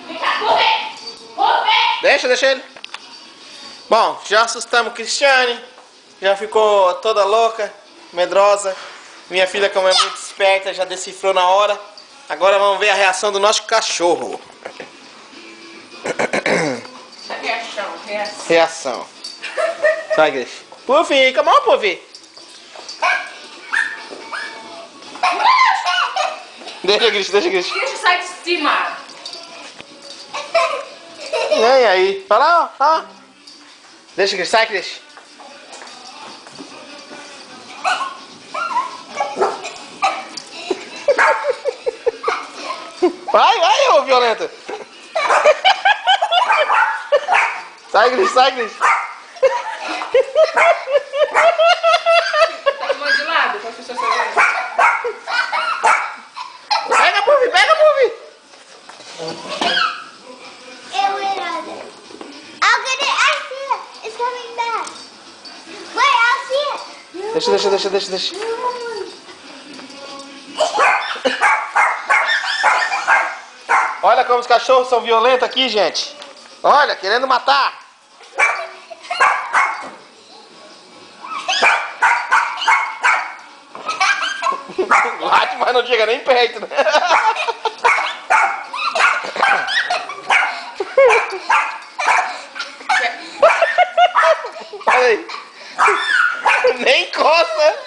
Vem cá, vou ver! Vou ver! Deixa ele. Bom, já assustamos Cristiane. Já ficou toda louca, medrosa. Minha filha, como é muito esperta, já decifrou na hora. Agora vamos ver a reação do nosso cachorro. Reação. Vai, Gris. Puffy, come on, Puffy. Deixa, Gris, deixa, Gris. Deixa sair de cima. Vem aí. Vai lá, ó. Deixa, Gris. Sai, Gris. Vai, ô violenta. Sai, Gris, sai, Gris. Tá com de lado pra pessoa saber. Pega, Puffy, pega, Puffy. I'll get it. I see it. It's coming back. Wait, I'll see it. Deixa. Olha como os cachorros são violentos aqui, gente. Olha, querendo matar. Late, mas não chega nem perto, né? Olha aí. Nem encosta.